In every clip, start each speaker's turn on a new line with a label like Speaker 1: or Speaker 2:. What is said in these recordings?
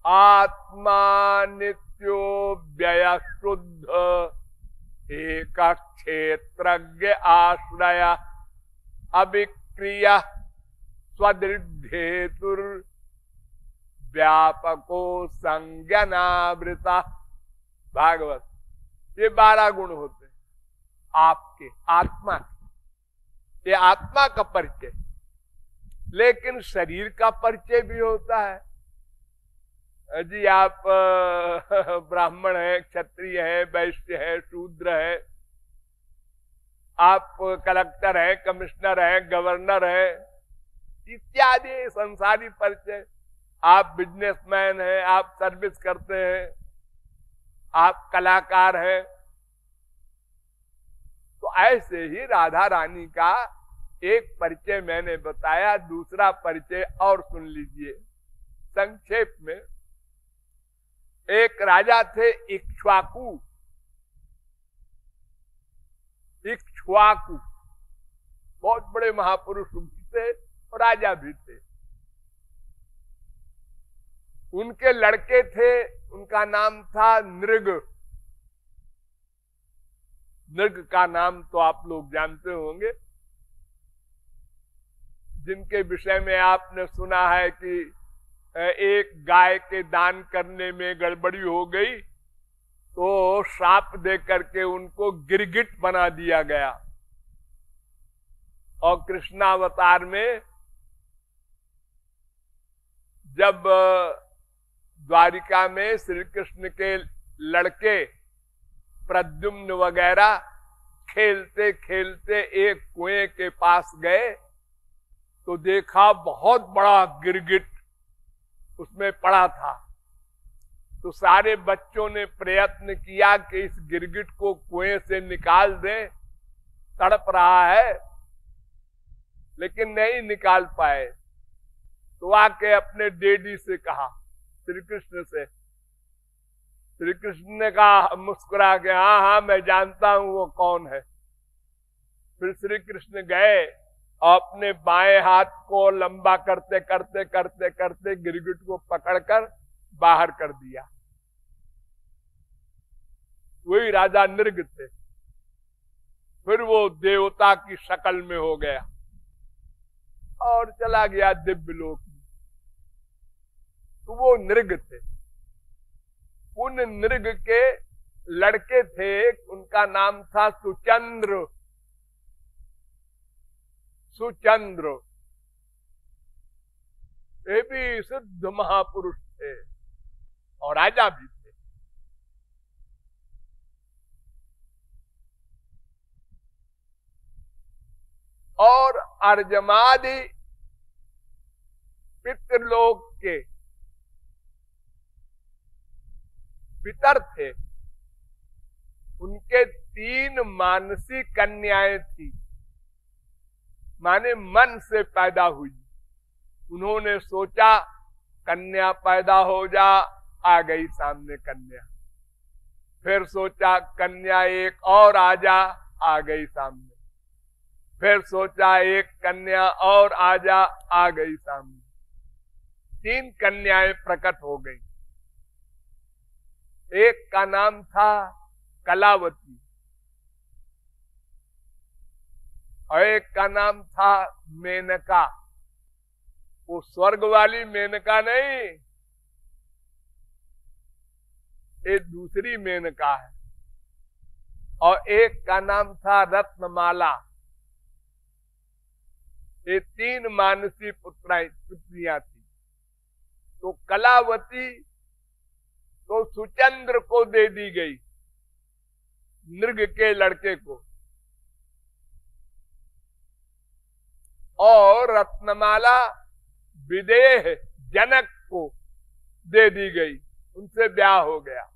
Speaker 1: आत्मा नित्यो व्यय शुद्ध एक क्षेत्रज्ञ आश्रय अविक्रिय स्वदृढ़ेतुर व्यापको संज्ञानावृता। भागवत, ये 12 गुण होते हैं आपके आत्मा के। ये आत्मा का परिचय, लेकिन शरीर का परिचय भी होता है। जी आप ब्राह्मण हैं, क्षत्रिय हैं, वैश्य हैं, शूद्र हैं, आप कलेक्टर हैं, कमिश्नर हैं, गवर्नर हैं, इत्यादि संसारी परिचय। आप बिजनेसमैन हैं, आप सर्विस करते हैं, आप कलाकार हैं। तो ऐसे ही राधा रानी का एक परिचय मैंने बताया। दूसरा परिचय और सुन लीजिए संक्षेप में। एक राजा थे इक्ष्वाकु। इक्ष्वाकु बहुत बड़े महापुरुष भी थे और राजा भी थे। उनके लड़के थे, उनका नाम था नृग। नृग का नाम तो आप लोग जानते होंगे, जिनके विषय में आपने सुना है कि एक गाय के दान करने में गड़बड़ी हो गई तो श्राप दे करके उनको गिरगिट बना दिया गया। और कृष्णावतार में जब द्वारिका में श्री कृष्ण के लड़के प्रद्युम्न वगैरह खेलते खेलते एक कुएं के पास गए तो देखा बहुत बड़ा गिरगिट उसमें पड़ा था। तो सारे बच्चों ने प्रयत्न किया कि इस गिरगिट को कुएं से निकाल दें, तड़प रहा है, लेकिन नहीं निकाल पाए। तो आके अपने डैडी से कहा, श्री कृष्ण से। श्री कृष्ण ने कहा मुस्कुरा के, हाँ हाँ मैं जानता हूं वो कौन है। फिर श्री कृष्ण गए और अपने बाएं हाथ को लंबा करते करते करते करते गिरगिट को पकड़कर बाहर कर दिया। वही राजा नृग थे। फिर वो देवता की शक्ल में हो गया और चला गया दिव्य लोक में। तो वो नृग थे। उन नृग के लड़के थे, उनका नाम था सुचंद्र। सुचंद्र ये भी सिद्ध महापुरुष थे और राजा भी थे। और अर्जमादि पितृलोक के पितर थे। उनके 3 मानसी कन्याएं थी, माने मन से पैदा हुई। उन्होंने सोचा कन्या पैदा हो जा, आ गई सामने कन्या। फिर सोचा कन्या एक और आ जा, आ गई सामने। फिर सोचा एक कन्या और आ जा, आ गई सामने। 3 कन्याएं प्रकट हो गई। एक का नाम था कलावती और एक का नाम था मेनका। वो स्वर्ग वाली मेनका नहीं, एक दूसरी मेनका है। और एक का नाम था रत्नमाला। ये 3 मानसी पुत्रियां थी। तो कलावती तो सुचंद्र को दे दी गई, नृग के लड़के को, और रत्नमाला विदेह जनक को दे दी गई, उनसे ब्याह हो गया।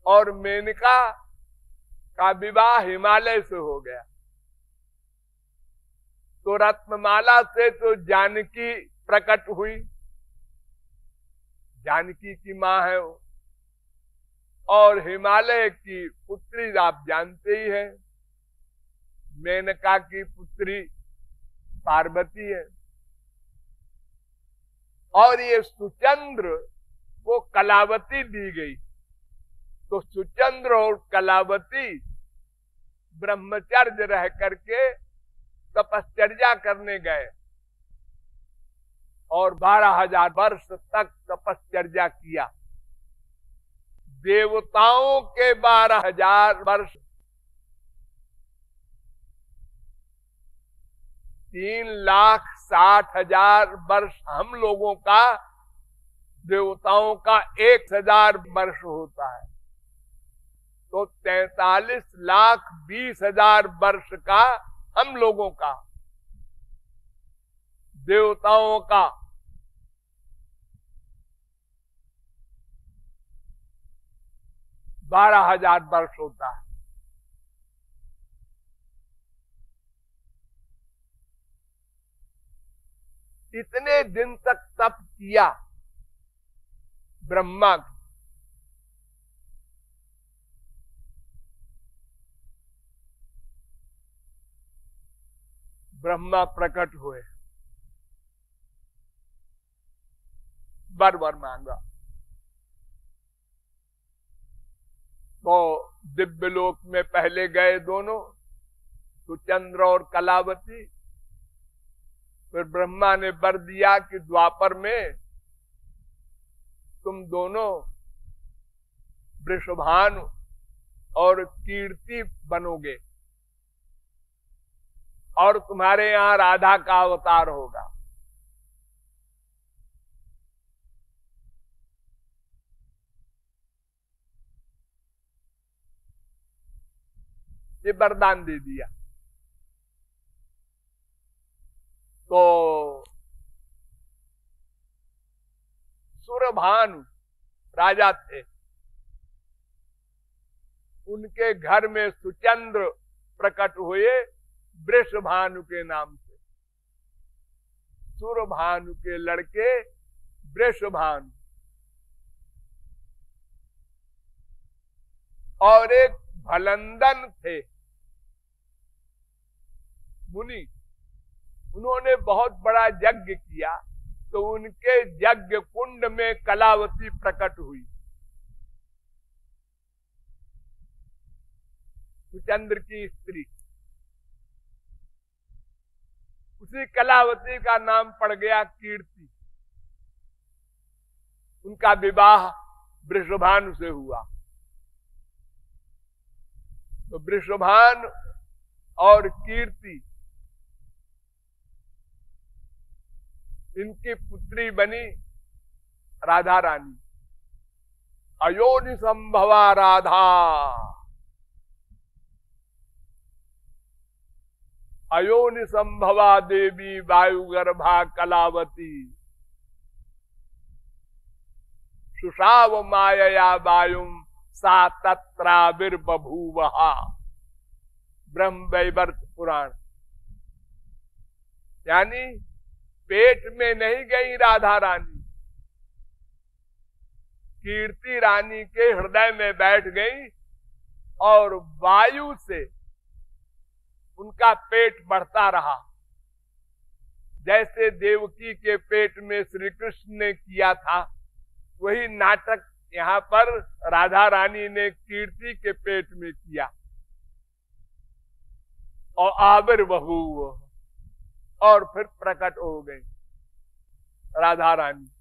Speaker 1: और मेनका का विवाह हिमालय से हो गया। तो रत्नमाला से तो जानकी प्रकट हुई, जानकी की मां है वो। और हिमालय की पुत्री आप जानते ही हैं, मेनका की पुत्री पार्वती है। और ये सुचंद्र को कलावती दी गई। तो सुचंद्र और कलावती ब्रह्मचर्य रह करके तपश्चर्या करने गए और 12,000 वर्ष तक तपश्चर्या किया। देवताओं के 12,000 वर्ष, 3,60,000 वर्ष हम लोगों का, देवताओं का 1,000 वर्ष होता है। तो 43,20,000 वर्ष का हम लोगों का, देवताओं का 12,000 वर्ष होता है। इतने दिन तक तप किया ब्रह्मा। ब्रह्मा प्रकट हुए, वर मांगा। तो दिव्यलोक में पहले गए दोनों, सुचंद्र और कलावती। फिर ब्रह्मा ने वर दिया कि द्वापर में तुम दोनों वृषभानु और कीर्ति बनोगे और तुम्हारे यहां राधा का अवतार होगा। ये वरदान दे दिया। तो सूरभानु राजा थे, उनके घर में सुचंद्र प्रकट हुए वृषभानु के नाम से। सूरभानु के लड़के वृषभानु। और एक भलंदन थे मुनि, उन्होंने बहुत बड़ा यज्ञ किया। तो उनके यज्ञ कुंड में कलावती प्रकट हुई, सुचंद्र की स्त्री। उसी कलावती का नाम पड़ गया कीर्ति। उनका विवाह वृषभानु से हुआ। तो वृषभानु और कीर्ति, इनकी पुत्री बनी राधा रानी। अयोनि संभवा राधा, अयोनि संभवा देवी वायुगर्भा कलावती। सुषाव मायया वायुम सा तत्राविर्बभूवहा। ब्रह्मवैवर्त पुराण। यानी पेट में नहीं गई राधा रानी, कीर्ति रानी के हृदय में बैठ गई और वायु से उनका पेट बढ़ता रहा। जैसे देवकी के पेट में श्री कृष्ण ने किया था, वही नाटक यहाँ पर राधा रानी ने कीर्ति के पेट में किया। और आविर्बभूव, और फिर प्रकट हो गई राधा रानी।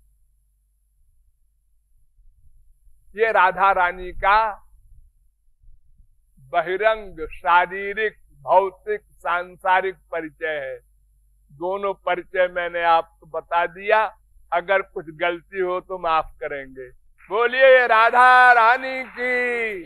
Speaker 1: ये राधा रानी का बहिरंग शारीरिक भौतिक सांसारिक परिचय है। दोनों परिचय मैंने आपको बता दिया। अगर कुछ गलती हो तो माफ करेंगे। बोलिए राधा रानी की।